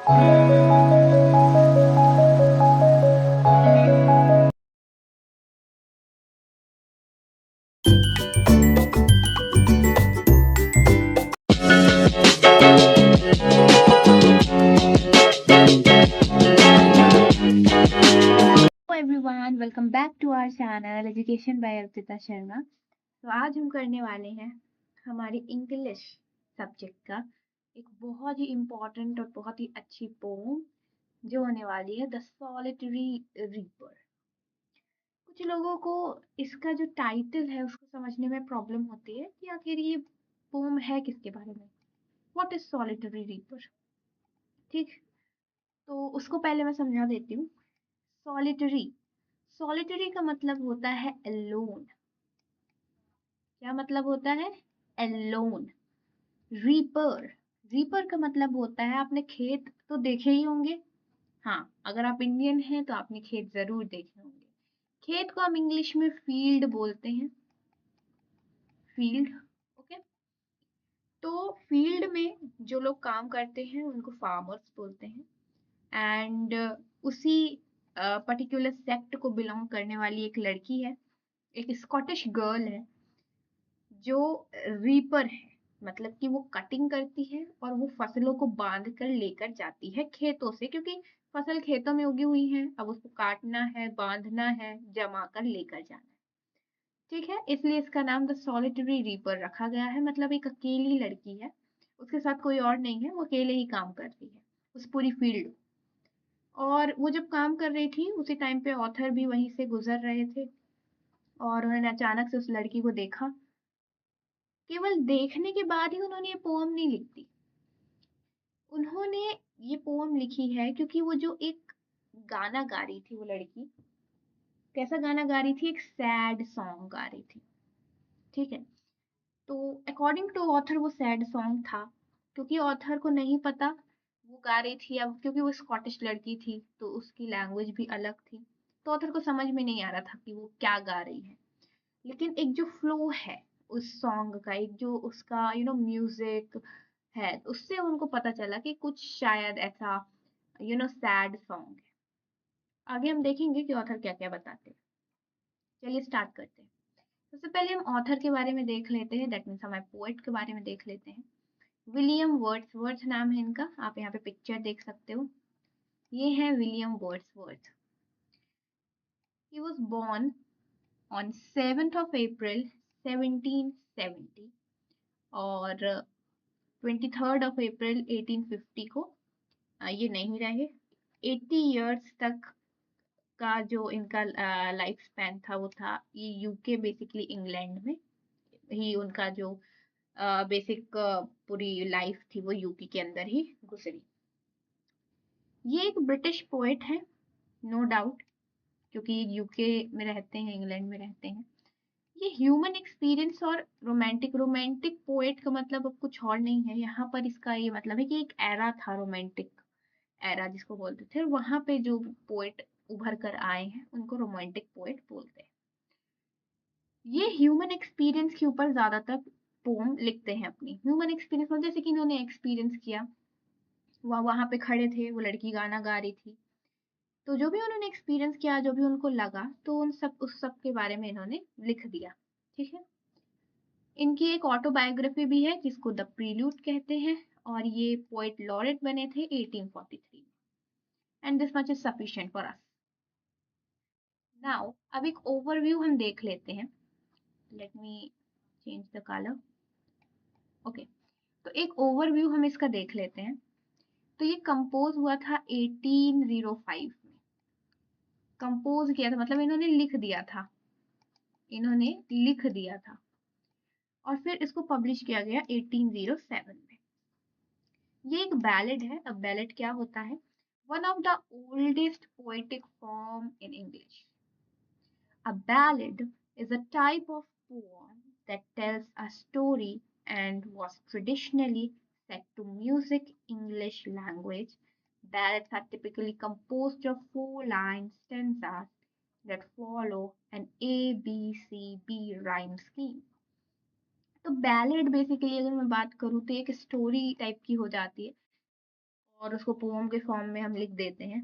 Everyone, welcome back to our channel education by Arpita Sharma. तो आज हम करने वाले हैं हमारी इंग्लिश सब्जेक्ट का एक बहुत ही इम्पोर्टेंट और बहुत ही अच्छी पोम जो होने वाली है द सॉलिटरी रीपर। कुछ लोगों को इसका जो टाइटल है उसको समझने में प्रॉब्लम होती है कि आखिर ये पोम है किसके बारे में। What is solitary reaper? ठीक, तो उसको पहले मैं समझा देती हूँ। सॉलिटरी सॉलिटरी का मतलब होता है अलोन। क्या मतलब होता है? अलोन। रीपर रीपर का मतलब होता है, आपने खेत तो देखे ही होंगे। हाँ, अगर आप इंडियन हैं तो आपने खेत जरूर देखे होंगे। खेत को हम इंग्लिश में फील्ड बोलते हैं। Field, okay. तो फील्ड में जो लोग काम करते हैं उनको फार्मर्स बोलते हैं। एंड उसी पर्टिकुलर सेक्ट को बिलोंग करने वाली एक लड़की है, एक स्कॉटिश गर्ल है जो रीपर है। मतलब कि वो कटिंग करती है और वो फसलों को बांध कर लेकर जाती है खेतों से, क्योंकि फसल खेतों में उगी हुई है, अब उसको काटना है, बांधना है, जमा कर लेकर जाना है। ठीक है, इसलिए इसका नाम द सॉलिटरी रीपर रखा गया है। मतलब एक अकेली लड़की है, उसके साथ कोई और नहीं है, वो अकेले ही काम कर रही है उस पूरी फील्ड। और वो जब काम कर रही थी उसी टाइम पे ऑथर भी वहीं से गुजर रहे थे और उन्होंने अचानक से उस लड़की को देखा। केवल देखने के बाद ही उन्होंने ये पोम नहीं लिख दी। उन्होंने ये पोम लिखी है क्योंकि वो जो एक गाना गा रही थी वो लड़की, कैसा गाना गा रही थी? एक सैड सॉन्ग गा रही थी। ठीक है, तो अकॉर्डिंग टू ऑथर वो सैड सॉन्ग था, क्योंकि ऑथर को नहीं पता वो गा रही थी। अब क्योंकि वो स्कॉटिश लड़की थी तो उसकी लैंग्वेज भी अलग थी, तो ऑथर को समझ में नहीं आ रहा था कि वो क्या गा रही है। लेकिन एक जो फ्लो है उस सॉन्ग का, एक जो उसका म्यूजिक है, उससे उनको पता चला कि कुछ शायद ऐसा सैड सॉन्ग है। आगे हम देखेंगे कि ऑथर क्या क्या बताते हैं। चलिए स्टार्ट करते हैं। सबसे पहले हम ऑथर के बारे में देख लेते हैं, दैट मीन्स हमारे पोएट के बारे में देख लेते हैं। विलियम वर्ड्सवर्थ नाम है इनका, आप यहाँ पे पिक्चर देख सकते हो। ये है William Wordsworth. He was born on 7th of April 1770 और 23rd of April 1850 को ये नहीं रहे। 80 इयर्स तक का जो इनका लाइफ स्पैन था वो था। ये यूके बेसिकली इंग्लैंड में ही उनका जो बेसिक पूरी लाइफ थी वो यूके के अंदर ही गुजरी। ये एक ब्रिटिश पोएट है, नो डाउट, क्योंकि यूके में रहते हैं, इंग्लैंड में रहते हैं। ये ह्यूमन एक्सपीरियंस और रोमांटिक रोमांटिक पोएट का मतलब अब कुछ और नहीं है यहाँ पर। इसका ये मतलब है कि एक एरा था, रोमांटिक एरा जिसको बोलते थे, वहां पे जो पोएट उभर कर आए हैं उनको रोमांटिक पोएट बोलते हैं। ये ह्यूमन एक्सपीरियंस के ऊपर ज्यादातर पोम लिखते हैं अपनी। ह्यूमन एक्सपीरियंस मतलब जैसे कि इन्होंने एक्सपीरियंस किया, वह वहां पे खड़े थे, वो लड़की गाना गा रही थी, तो जो भी उन्होंने एक्सपीरियंस किया, जो भी उनको लगा, तो उस सब के बारे में इन्होंने लिख दिया। ठीक है, इनकी एक ऑटोबायोग्राफी भी है जिसको द प्रील्यूड कहते हैं, और ये पोएट लॉरेट बने थे 1843 में। And this much is sufficient for us. Now अब एक ओवरव्यू हम देख लेते हैं। Let me change the colour. Okay, तो एक ओवरव्यू हम इसका देख लेते हैं। तो ये कंपोज हुआ था 1805 में। कंपोज किया था मतलब इन्होंने लिख दिया था, इन्होंने लिख दिया था, और फिर इसको पब्लिश किया गया 1807 में। ये एक बैलेड है। अब बैलेड क्या होता है? One of the oldest poetic form in English. A ballad is a type of poem that tells a story and was traditionally set to music English language. Ballads are typically composed of 4-line stanzas that follow an ABCB rhyme scheme. तो ballad basically अगर मैं बात करूँ तो एक story type की हो जाती है, और उसको पोम के फॉर्म में हम लिख देते हैं।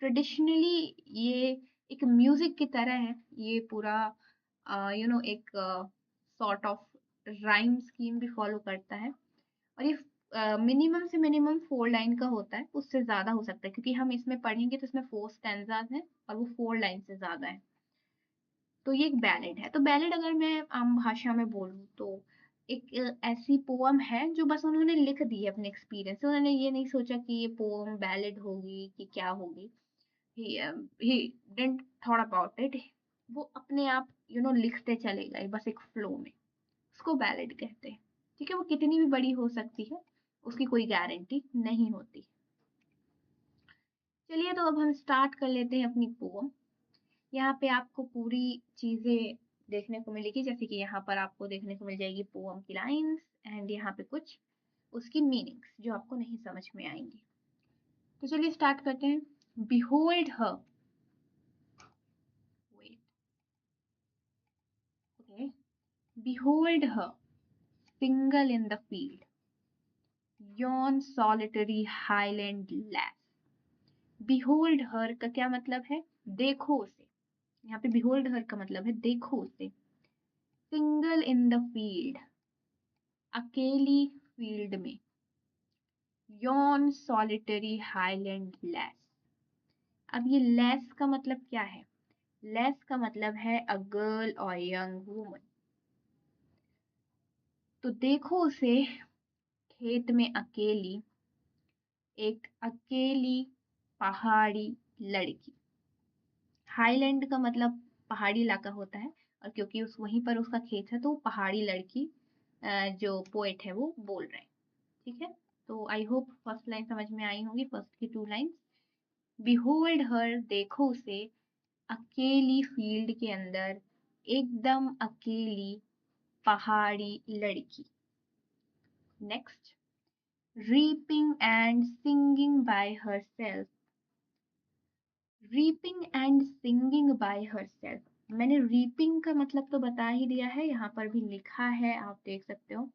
ट्रेडिशनली ये एक म्यूजिक की तरह है, ये पूरा एक सॉर्ट ऑफ राइम स्कीम भी फॉलो करता है, और ये मिनिमम से मिनिमम 4 लाइन का होता है, उससे ज़्यादा हो सकता है क्योंकि हम इसमें पढ़ेंगे तो इसमें 4 स्टैंजाज हैं और वो 4 लाइन से ज़्यादा है। तो ये एक बैलेड है। तो बैलेड अगर मैं आम भाषा में बोलूँ तो एक ऐसी पोअम है जो बस उन्होंने लिख दी है अपने एक्सपीरियंस से, उन्होंने ये नहीं सोचा कि ये पोअम बैलेड होगी कि क्या होगी। He didn't thought about it, वो अपने आप लिखते चले गए बस एक फ्लो में, उसको बैलेड कहते हैं। ठीक है, वो कितनी भी बड़ी हो सकती है, उसकी कोई गारंटी नहीं होती। चलिए तो अब हम स्टार्ट कर लेते हैं अपनी पोअम। यहाँ पे आपको पूरी चीजें देखने को मिलेगी, जैसे कि यहाँ पर आपको देखने को मिल जाएगी पोअम की लाइंस एंड यहाँ पे कुछ उसकी मीनिंग्स जो आपको नहीं समझ में आएंगी। तो चलिए स्टार्ट करते हैं। Behold her, wait, okay, behold her single in the field, yon solitary highland lass। behold her का क्या मतलब है? देखो उसे। यहाँ पे behold her का मतलब है देखो उसे। single in the field, अकेली फील्ड में। yon solitary highland lass, अब ये lass का मतलब क्या है? lass का मतलब है a girl or young woman। तो देखो उसे खेत में अकेली, एक अकेली पहाड़ी लड़की। हाईलैंड का मतलब पहाड़ी इलाका होता है, और क्योंकि उस वहीं पर उसका खेत है तो पहाड़ी लड़की जो पोएट है वो बोल रहे हैं। ठीक है, तो आई होप फर्स्ट लाइन समझ में आई होंगी, फर्स्ट की 2 लाइन। बिहोल्ड हर, देखो उसे, अकेली फील्ड के अंदर, एकदम अकेली पहाड़ी लड़की। Next, reaping and singing by herself, reaping and singing by herself। मैंने रीपिंग का मतलब तो बता ही दिया है, यहाँ पर भी लिखा है, आप देख सकते हो।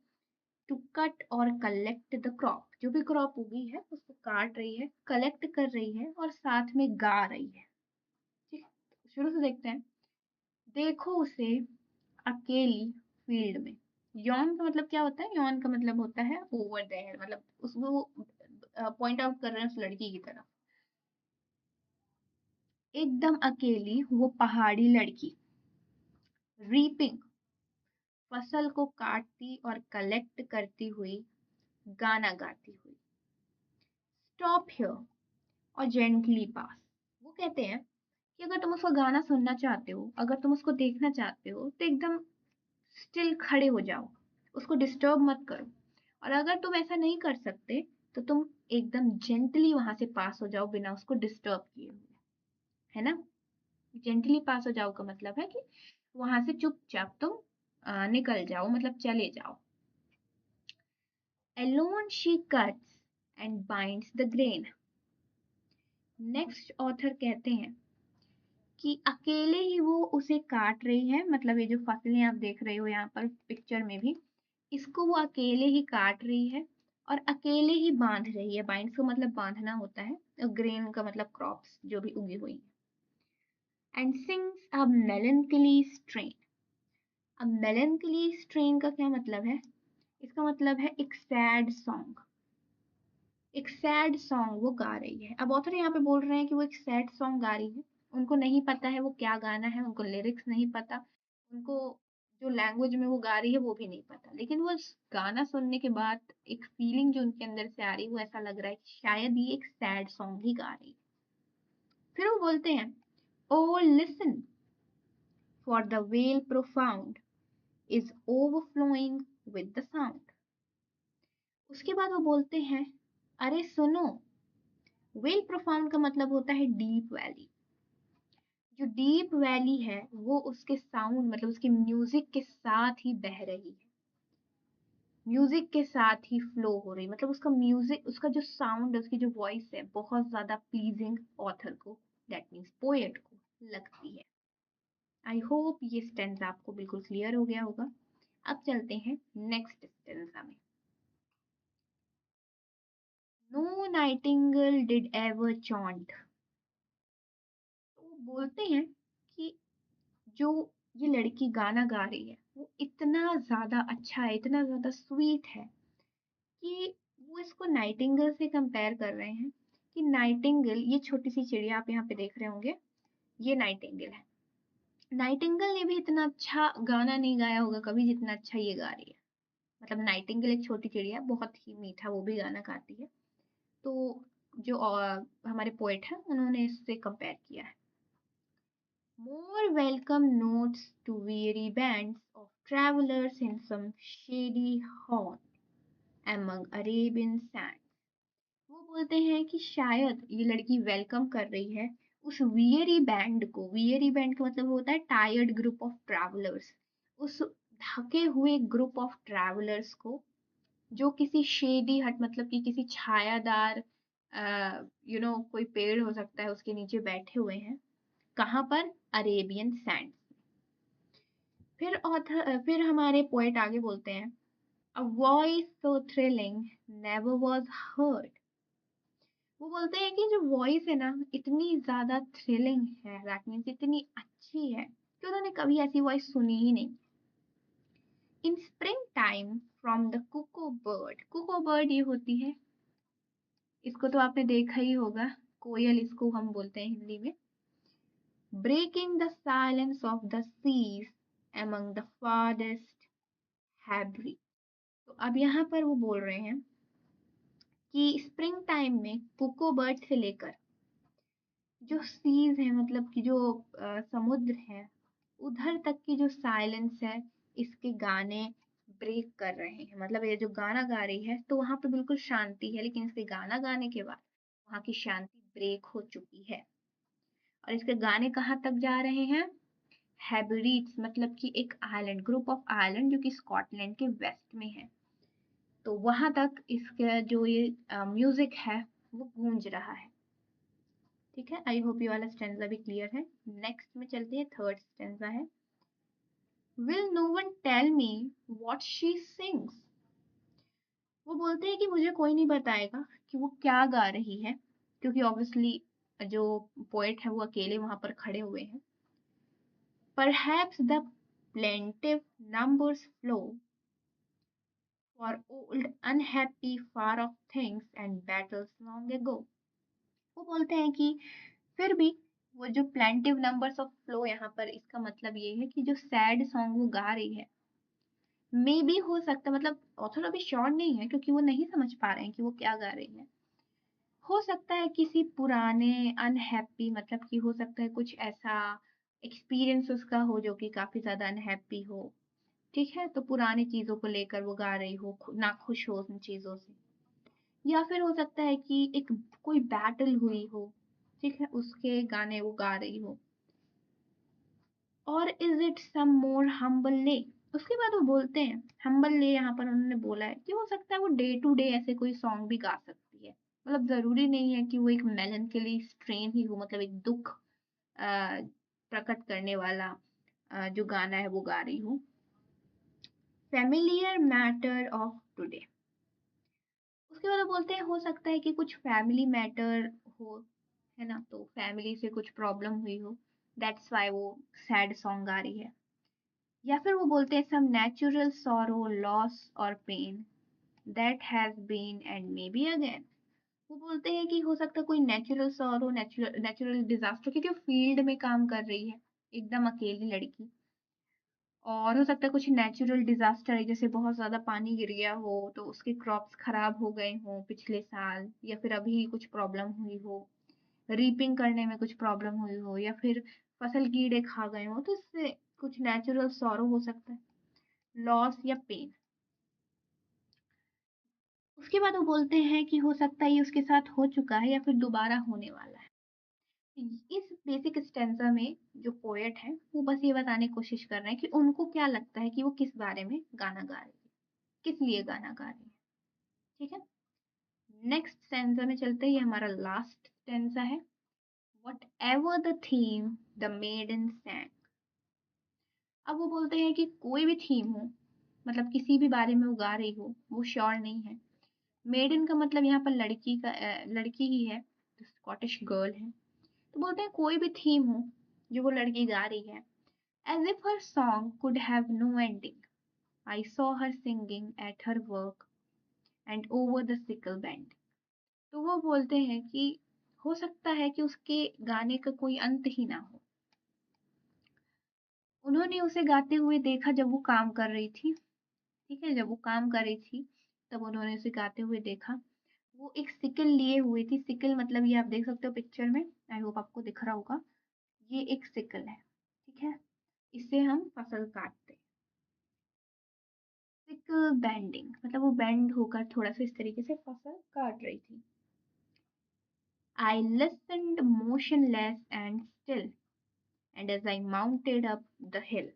टू कट और कलेक्ट द क्रॉप, जो भी क्रॉप उगी है उसको काट रही है, कलेक्ट कर रही है और साथ में गा रही है। ठीक, शुरू से देखते हैं। देखो उसे अकेली फील्ड में। यौन का मतलब क्या होता है? यौन का मतलब होता है ओवर देयर, मतलब उसको पॉइंट आउट कर रहे हैं उस लड़की की तरफ। एकदम अकेली वो पहाड़ी लड़की। रीपिंग, फसल को काटती और कलेक्ट करती हुई, गाना गाती हुई। स्टॉप हियर और जेंटली पास, वो कहते हैं कि अगर तुम उसका गाना सुनना चाहते हो, अगर तुम उसको देखना चाहते हो तो एकदम स्टिल खड़े हो जाओ, उसको डिस्टर्ब मत करो। और अगर तुम ऐसा नहीं कर सकते तो तुम एकदम जेंटली वहां से पास हो जाओ बिना उसको डिस्टर्ब किए हुए, है ना। जेंटली पास हो जाओ का मतलब है कि वहां से चुपचाप तुम निकल जाओ, मतलब चले जाओ। Alone she cuts and binds the grain। Next author कहते हैं कि अकेले ही वो उसे काट रही है, मतलब ये जो फसलें आप देख रहे हो यहाँ पर पिक्चर में भी, इसको वो अकेले ही काट रही है और अकेले ही बांध रही है। बाइंड का मतलब बांधना होता है, और ग्रेन का मतलब क्रॉप्स जो भी उगी हुई है। And sings a मेलनकली strain. अब मेलनकली स्ट्रेन का क्या मतलब है? इसका मतलब है एक सैड सॉन्ग, एक सैड सॉन्ग वो गा रही है। अब ऑथर यहाँ पे बोल रहे हैं कि वो एक सैड सॉन्ग गा रही है, उनको नहीं पता है वो क्या गाना है, उनको लिरिक्स नहीं पता, उनको जो लैंग्वेज में वो गा रही है वो भी नहीं पता, लेकिन वो गाना सुनने के बाद एक फीलिंग जो उनके अंदर से आ रही है, वो ऐसा लग रहा है कि शायद ये एक सैड सॉन्ग ही गा रही है। फिर वो बोलते हैं, O listen for the vale profound is overflowing with the sound. उसके बाद वो बोलते हैं, अरे सुनो। वेल प्रोफाउंड का मतलब होता है डीप वैली। जो डीप वैली है वो उसके साउंड, मतलब उसके म्यूजिक के साथ ही बह रही है, म्यूजिक के साथ ही फ्लो हो रही, मतलब उसका म्यूजिक, उसका जो साउंड है, उसकी जो वॉइस है बहुत ज्यादा प्लीजिंग ऑथर को, दैट मीन्स पोएट को लगती है। आई होप ये स्टेंजा आपको बिल्कुल क्लियर हो गया होगा। अब चलते हैं नेक्स्ट स्टेंजा में। No nightingale did ever chaunt. तो वो बोलते हैं कि जो ये लड़की गाना गा रही है वो इतना ज़्यादा अच्छा है, इतना ज़्यादा स्वीट है कि वो इसको नाइटिंगेल से कंपेयर कर रहे हैं कि नाइटिंगेल, ये छोटी सी चिड़िया आप यहाँ पे देख रहे होंगे, ये नाइटिंगेल है। नाइटिंगेल ने भी इतना अच्छा गाना नहीं गाया होगा कभी जितना अच्छा ये गा रही है। मतलब नाइटिंगेल एक छोटी चिड़िया, बहुत ही मीठा वो भी गाना गाती है। तो जो हमारे पोएट हैं उन्होंने इससे कंपेयर किया है। More welcome notes to weary bands of travelers in some shady haunt among Arabian sands. वो बोलते हैं कि शायद ये लड़की वेलकम कर रही है उस वियरी बैंड को। वियरी बैंड का मतलब होता है टायर्ड ग्रुप ऑफ ट्रैवलर्स। उस थके हुए ग्रुप ऑफ ट्रैवलर्स को जो किसी शेडी हट, मतलब कि किसी छायादार कोई पेड़ हो सकता है उसके नीचे बैठे हुए हैं। कहाँ पर? Arabian sand. फिर हमारे पोएट आगे बोलते हैं, a voice so thrilling never was heard. वो बोलते हैं कि जो वॉइस है ना इतनी ज्यादा थ्रिलिंग है, दैट मीन्स इतनी अच्छी है कि उन्होंने कभी ऐसी वॉइस सुनी ही नहीं। In spring time from the cuckoo bird. Cuckoo bird ये होती है, इसको तो आपने देखा ही होगा, कोयल इसको हम बोलते हैं हिंदी में। Breaking the silence of the seas among the farthest Hebrides. तो अब यहाँ पर वो बोल रहे हैं कि स्प्रिंग टाइम में कुको बर्ड से लेकर जो सीज है, मतलब कि जो समुद्र है, उधर तक की जो साइलेंस है इसके गाने ब्रेक कर रहे हैं। मतलब ये जो गाना गा रही है तो वहां पे बिल्कुल शांति है, लेकिन इसके गाना गाने के बाद वहां की शांति ब्रेक हो चुकी है। और इसके गाने कहाँ तक जा रहे हैं? हेब्रिड्स, मतलब कि एक आइलैंड, ग्रुप ऑफ आइलैंड जो कि स्कॉटलैंड के वेस्ट में है। तो वहां तक इसका जो ये म्यूजिक है वो गूंज रहा है। ठीक है, आई होप ये वाला स्टेंजा भी क्लियर है। नेक्स्ट में चलते हैं, थर्ड स्टेंजा है, will no one tell me what she sings. वो बोलते हैं कि मुझे कोई नहीं बताएगा कि वो क्या गा रही है, क्योंकि ऑब्वियसली जो पोएट है वो अकेले वहां पर खड़े हुए हैं। Perhaps the plaintive numbers flow for old unhappy far off things and battles long ago। वो बोलते हैं कि फिर भी वो जो प्लेंटिव नंबर्स ऑफ फ्लो, यहाँ पर इसका मतलब ये है कि जो सैड सॉन्ग वो गा रही है, मे बी हो सकता है, मतलब ऑथर अभी श्योर नहीं है क्योंकि वो नहीं समझ पा रहे हैं कि वो क्या गा रही है। हो सकता है किसी पुराने अनहैप्पी, मतलब कि हो सकता है कुछ ऐसा एक्सपीरियंस उसका हो जो कि काफी ज्यादा अनहैप्पी हो। ठीक है, तो पुरानी चीजों को लेकर वो गा रही हो, ना खुश हो उन चीजों से। या फिर हो सकता है कि एक कोई बैटल हुई हो, ठीक है, उसके गाने वो गा रही हो। और is it some more humble lay. उसके बाद वो बोलते हैं, हम्बल ले यहाँ पर उन्होंने बोला है कि हो सकता है वो डे टू डे ऐसे कोई सॉन्ग भी गा सकती है। मतलब जरूरी नहीं है कि वो एक मेलनकली स्ट्रेन ही हो, मतलब एक दुख प्रकट करने वाला जो गाना है वो गा रही हो। Familiar matter of today. उसके बाद वो बोलते हैं हो सकता है कि कुछ फैमिली मैटर हो, है ना, तो फैमिली से कुछ प्रॉब्लम हुई हो, दैट्स वाई वो सैड सॉन्ग गा रही है। या फिर वो बोलते हैं सम नेचुरल सॉरो लॉस और pain that has been and may be again. वो बोलते हैं कि हो सकता है कोई नेचुरल सॉरो, नेचुरल डिजास्टर, क्योंकि वो फील्ड में काम कर रही है एकदम अकेली लड़की। और हो सकता है कुछ नेचुरल डिजास्टर है, जैसे बहुत ज्यादा पानी गिर गया हो तो उसके क्रॉप्स खराब हो गए हो पिछले साल, या फिर अभी कुछ प्रॉब्लम हुई हो, रीपिंग करने में कुछ प्रॉब्लम हुई हो, या फिर फसल कीड़े खा गए हो, तो इससे कुछ नेचुरल सॉरो हो सकता है, लॉस या पेन। उसके बाद वो बोलते हैं कि हो सकता है ये उसके साथ हो चुका है या फिर दोबारा होने वाला है। इस बेसिक स्टेंजा में जो पोएट है वो बस ये बताने की कोशिश कर रहे हैं कि उनको क्या लगता है कि वो किस बारे में गाना गा रही है, किस लिए गाना गा रही है। ठीक है, नेक्स्ट स्टेंजा में चलते ही हमारा लास्ट स्टेंजा है, whatever the theme the maiden sang। अब वो बोलते हैं कि कोई भी थीम हो, मतलब किसी भी बारे में वो गा रही हो, वो श्योर नहीं है, मेडन का मतलब यहाँ पर लड़की ही है, स्कॉटिश गर्ल है। तो बोलते हैं कोई भी थीम हो जो वो लड़की गा रही है, as if her song could have no ending, I saw her singing at her work and over the sickle bend. तो वो बोलते हैं कि हो सकता है कि उसके गाने का कोई अंत ही ना हो। उन्होंने उसे गाते हुए देखा जब वो काम कर रही थी। ठीक है, जब वो काम कर रही थी तब उन्होंने उसे गाते हुए देखा। वो एक सिकल लिए हुई थी। सिकल मतलब ये आप देख सकते हो पिक्चर में, आई होप आपको दिख रहा होगा। ये एक सिकल है, ठीक है, इससे हम फसल काटते हैं। सिकल बेंडिंग मतलब वो बेंड होकर थोड़ा सा इस तरीके से फसल काट रही थी। I listened motionless and still, and as I mounted up the hill,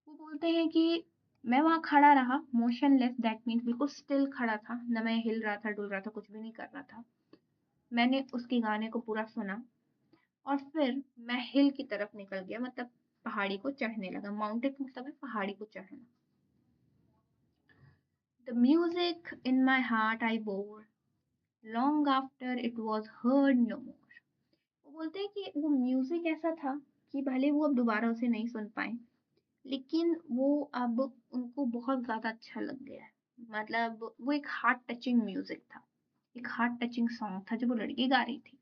वो बोलते हैं कि मैं वहाँ खड़ा रहा, मोशनलेस दैट मीन्स बिल्कुल स्टिल खड़ा था, न मैं हिल रहा था, डुल रहा था, कुछ भी नहीं कर रहा था। मैंने उसके गाने को पूरा सुना और फिर मैं हिल की तरफ निकल गया, मतलब पहाड़ी को चढ़ने लगा। माउंटेन मतलब है पहाड़ी को चढ़ना। The music in my heart I bore long after it was heard no more. वो बोलते हैं कि वो म्यूजिक ऐसा था कि भले वो अब दोबारा उसे नहीं सुन पाए, लेकिन वो अब उनको बहुत ज़्यादा अच्छा लग गया है। मतलब वो एक हार्ट टचिंग म्यूजिक था, एक हार्ट टचिंग सॉन्ग था जो वो लड़की गा रही थी।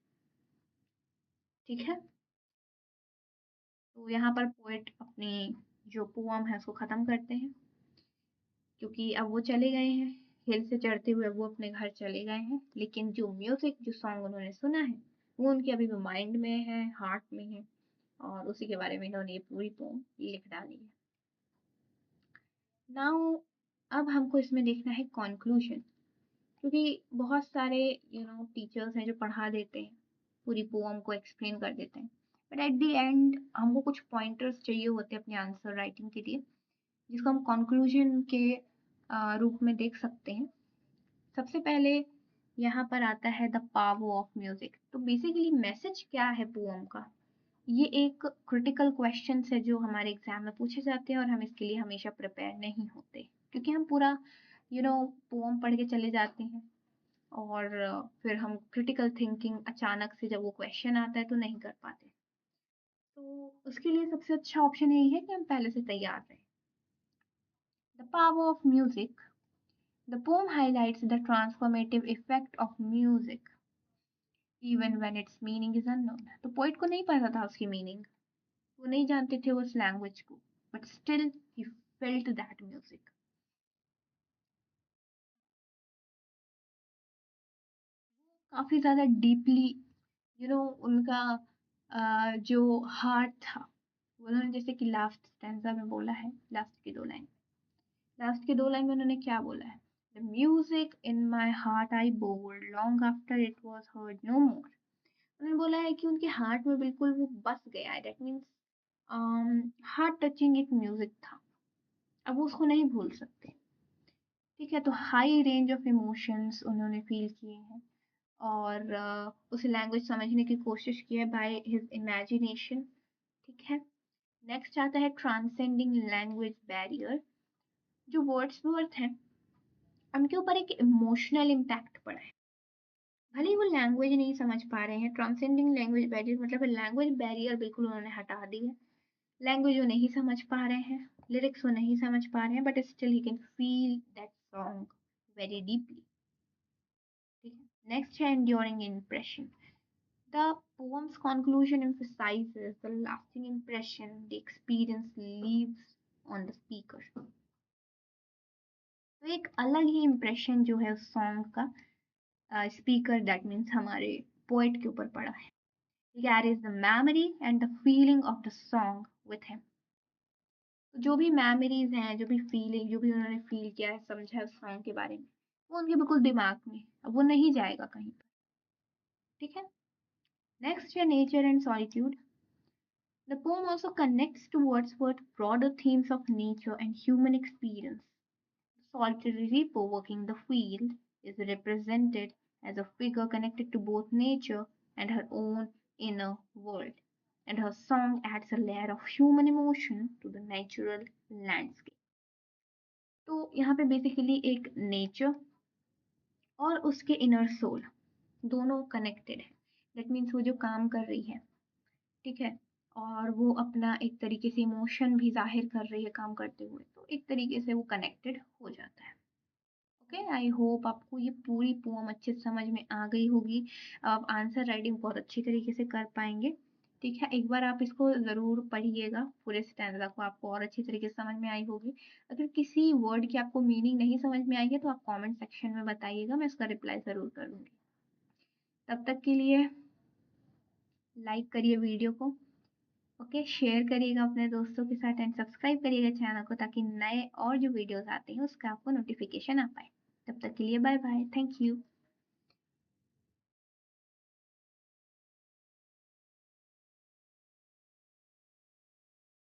ठीक है, तो यहाँ पर पोएट अपनी जो पोअम है उसको ख़त्म करते हैं, क्योंकि अब वो चले गए हैं हिल से चढ़ते हुए, वो अपने घर चले गए हैं। लेकिन जो म्यूजिक, जो सॉन्ग उन्होंने सुना है, वो उनके अभी भी माइंड में है, हार्ट में है, और उसी के बारे में इन्होंने ये पूरी पोम लिख डाली है। नाउ अब हमको इसमें देखना है कंक्लूजन, क्योंकि बहुत सारे टीचर्स हैं जो पढ़ा देते हैं, पूरी पोम को एक्सप्लेन कर देते हैं, बट एट द एंड हमको कुछ पॉइंटर्स चाहिए होते हैं अपने आंसर राइटिंग के लिए, जिसको हम कंक्लूजन के रूप में देख सकते हैं। सबसे पहले यहाँ पर आता है द पावर ऑफ म्यूजिक। तो बेसिकली मैसेज क्या है पोम का, ये एक क्रिटिकल क्वेश्चन है जो हमारे एग्जाम में पूछे जाते हैं, और हम इसके लिए हमेशा प्रिपेयर नहीं होते, क्योंकि हम पूरा पोम पढ़ के चले जाते हैं, और फिर हम क्रिटिकल थिंकिंग अचानक से जब वो क्वेश्चन आता है तो नहीं कर पाते। तो उसके लिए सबसे अच्छा ऑप्शन यही है कि हम पहले से तैयार रहें। The power of music. The poem highlights the transformative effect of music even when its meaning is unknown. तो पोइट को नहीं पता था उसकी मीनिंग, वो नहीं जानते थे उस लैंग्वेज को, but still he felt that music. काफी ज्यादा डीपली उनका जो हार्ट था, उन्होंने जैसे कि लास्ट स्टैंजा में बोला है, लास्ट के दो लाइन में उन्होंने क्या बोला है, the music in my heart I bore long after it was heard no more. उन्होंने बोला है कि उनके हार्ट में बिल्कुल वो बस गया है, दैट मीन्स हार्ट टचिंग एक म्यूजिक था, अब वो उसको नहीं भूल सकते। ठीक है, तो हाई रेंज ऑफ इमोशंस उन्होंने फील किए हैं, और उस लैंग्वेज समझने की कोशिश की है बाय हिज इमेजिनेशन। ठीक है, नेक्स्ट आता है ट्रांसेंडिंग लैंग्वेज बैरियर। जो वर्ड्सवर्थ हैं उनके ऊपर एक इमोशनल इम्पैक्ट पड़ा है, भले ही वो लैंग्वेज नहीं समझ पा रहे हैं। ट्रांसेंडिंग लैंग्वेज बैरियर मतलब लैंग्वेज बैरियर बिल्कुल उन्होंने हटा दी है, लैंग्वेज वो नहीं समझ पा रहे हैं, लिरिक्स वो नहीं समझ पा रहे हैं, but still he can feel that song very deeply. ठीक है, नेक्स्ट है enduring impression. The poem's conclusion emphasizes the lasting impression the experience leaves on the speaker. तो एक अलग ही इम्प्रेशन जो है उस सॉन्ग का स्पीकर दैट मीन्स हमारे पोएट के ऊपर पड़ा है। He carries the memory and the feeling of the song with him. तो जो भी मेमोरीज हैं, जो भी फीलिंग, जो भी उन्होंने फील किया है, समझा है उस सॉन्ग के बारे में, वो उनके बिल्कुल दिमाग में, अब वो नहीं जाएगा कहीं पर। ठीक है, नेक्स्ट है nature and solitude. The poem also connects to Wordsworth's broader themes of nature and human experience. The solitary reaper walking the field is represented as a figure connected to both nature and her own inner world, and her song adds a layer of human emotion to the natural landscape. तो यहाँ पे basically एक nature और उसके inner soul, दोनों connected है। That means वो जो काम कर रही है, ठीक है, और वो अपना एक तरीके से इमोशन भी ज़ाहिर कर रही है काम करते हुए, तो एक तरीके से वो कनेक्टेड हो जाता है। ओके, आई होप आपको ये पूरी पोएम अच्छे से समझ में आ गई होगी। आप आंसर राइटिंग बहुत अच्छी तरीके से कर पाएँगे, ठीक है? एक बार आप इसको ज़रूर पढ़िएगा, पूरे स्टैन्ज़ा को आपको और अच्छी तरीके से समझ में आई होगी। अगर किसी वर्ड की आपको मीनिंग नहीं समझ में आई है, तो आप कमेंट सेक्शन में बताइएगा, मैं उसका रिप्लाई ज़रूर करूँगी। तब तक के लिए लाइक करिए वीडियो को, ओके, शेयर करिएगा अपने दोस्तों के साथ एंड सब्सक्राइब करिएगा चैनल को, ताकि नए और जो वीडियोज़ आते हैं उसका आपको नोटिफ़िकेशन आ पाए। तब तक के लिए बाय बाय, थैंक यू।